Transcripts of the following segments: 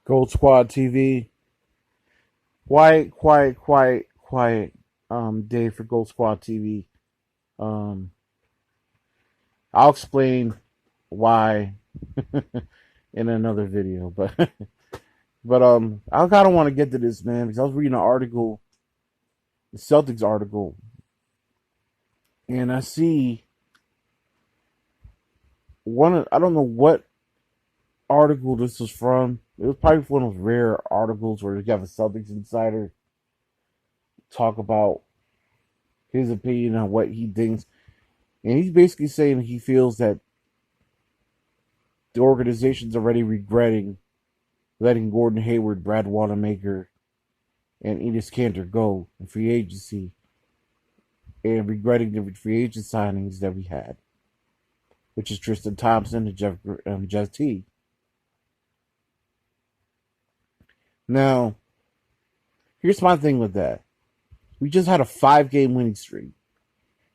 Gold Squad TV. Quiet. Day for Gold Squad TV. Um, I'll explain why in another video, but I kind of want to get to this, man, because I was reading an article, the Celtics article, and I see I don't know what article this was from. It was probably one of those rare articles where you have a Celtics insider talk about his opinion on what he thinks. And he's basically saying he feels that the organization's already regretting letting Gordon Hayward, Brad Wanamaker, and Enes Kanter go in free agency and regretting the free agent signings that we had, which is Tristan Thompson and Jeff Teague. Now, here's my thing with that. We just had a 5-game winning streak.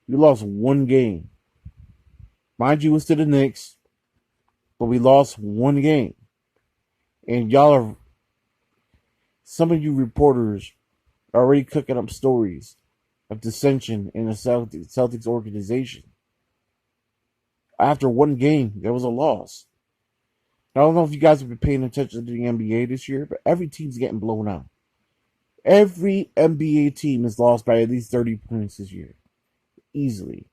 We lost one game. Mind you, it's to the Knicks, but we lost one game. And some of you reporters are already cooking up stories of dissension in the Celtics organization. After one game, there was a loss. I don't know if you guys have been paying attention to the NBA this year, but every team's getting blown out. Every NBA team has lost by at least 30 points this year. Easily.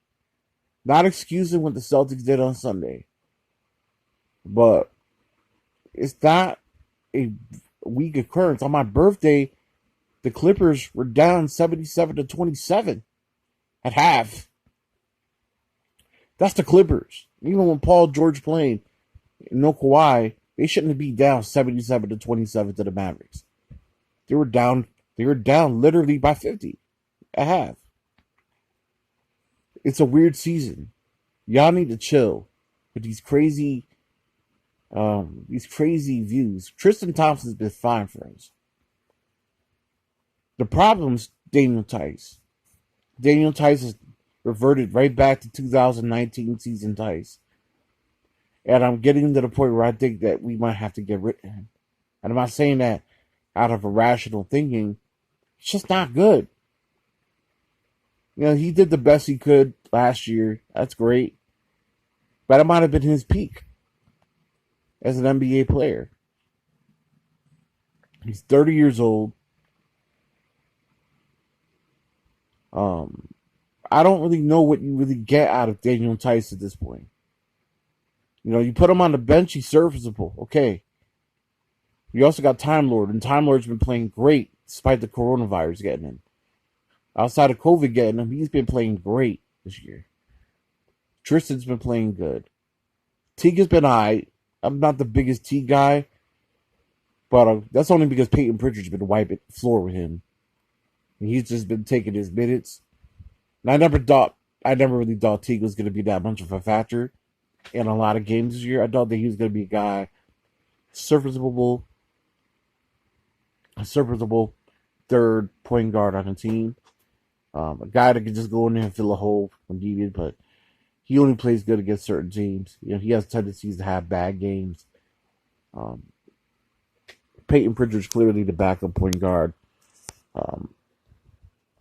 Not excusing what the Celtics did on Sunday. But it's not a weak occurrence. On my birthday, the Clippers were down 77-27 at half. That's the Clippers. Even when Paul George played, no Kawhi, they shouldn't be down 77-27 to the Mavericks. They were down literally by 50 at half. It's a weird season. Y'all need to chill with these crazy views. Tristan Thompson's been fine for us. The problem's Daniel Tice. Daniel Tice has reverted right back to 2019 season Tice. And I'm getting to the point where I think that we might have to get rid of him. And I'm not saying that out of irrational thinking. It's just not good. You know, he did the best he could last year. That's great. But it might have been his peak as an NBA player. He's 30 years old. I don't really know what you really get out of Daniel Tice at this point. You know, you put him on the bench, he's serviceable. Okay. We also got Time Lord, and Time Lord's been playing great despite the coronavirus getting him. Outside of COVID getting him, he's been playing great this year. Tristan's been playing good. Teague has been alright. I'm not the biggest Teague guy, but that's only because Peyton Pritchard's been wiping the floor with him. And he's just been taking his minutes. And I never really thought Teague was going to be that much of a factor in a lot of games this year. I thought that he was going to be a guy serviceable third point guard on the team. A guy that can just go in there and fill a hole when needed, but he only plays good against certain teams. You know, he has tendencies to have bad games. Peyton Pritchard's clearly the backup point guard.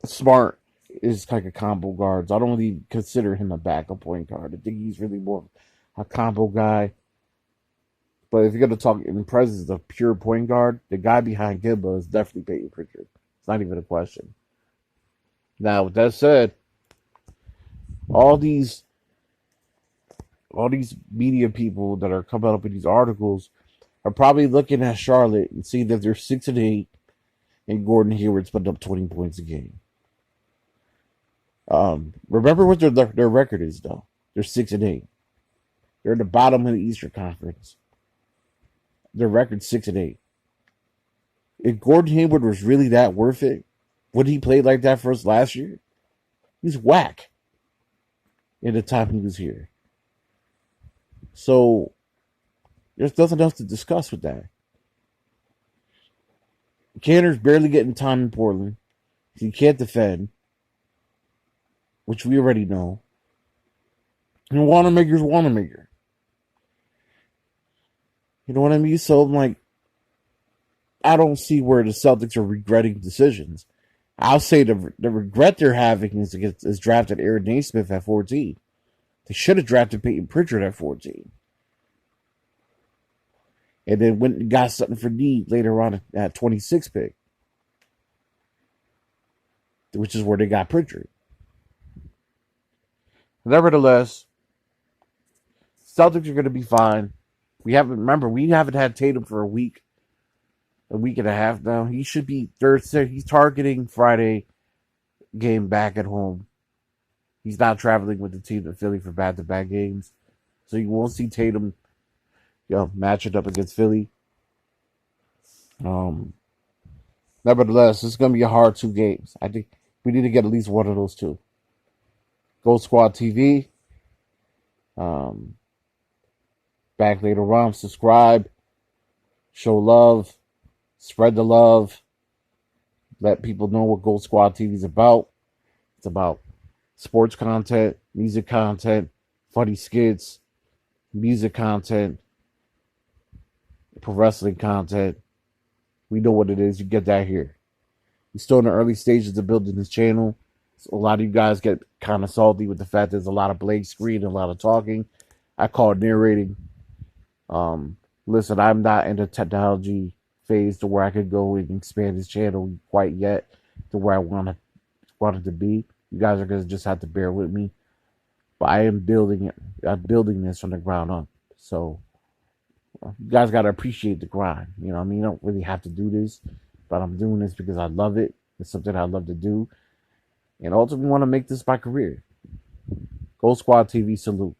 Smart is like a combo guard, so I don't really consider him a backup point guard. I think he's really more a combo guy. But if you're going to talk in presence of pure point guard, the guy behind Gimba is definitely Peyton Pritchard. It's not even a question. Now, with that said, all these media people that are coming up with these articles are probably looking at Charlotte and see that they're 6-8 and Gordon Hayward's putting up 20 points a game. Remember what their record is, though. They're 6-8. They're at the bottom of the Eastern Conference. Their record's 6-8. If Gordon Hayward was really that worth it, would he play like that for us last year? He's whack in the time he was here. So there's nothing else to discuss with that. Kanter's barely getting time in Portland. He can't defend, which we already know. And Wanamaker's Wanamaker. You know what I mean? So I'm like, I don't see where the Celtics are regretting decisions. I'll say the regret they're having is drafted Aaron Naismith at 14. They should have drafted Peyton Pritchard at 14. And then went and got something for need later on at 26 pick, which is where they got Pritchard. Nevertheless, Celtics are going to be fine. We haven't had Tatum for a week and a half now. He should be Thursday. He's targeting Friday game back at home. He's not traveling with the team to Philly for back-to-back games, so you won't see Tatum, match it up against Philly. Nevertheless, it's going to be a hard 2 games. I think we need to get at least one of those 2. Gold Squad TV. Back later on. Subscribe. Show love. Spread the love. Let people know what Gold Squad TV is about. It's about sports content, music content, funny skits, music content, pro wrestling content. We know what it is. You get that here. We're still in the early stages of building this channel. So a lot of you guys get kind of salty with the fact there's a lot of blank screen and a lot of talking. I call it narrating. Listen, I'm not in the technology phase to where I could go and expand this channel quite yet to where I want it to be. You guys are going to just have to bear with me. But I am building it. I'm building this from the ground up. So you guys got to appreciate the grind. You know what I mean? You don't really have to do this. But I'm doing this because I love it. It's something I love to do. And ultimately want to make this my career. Gold Squad TV, salute.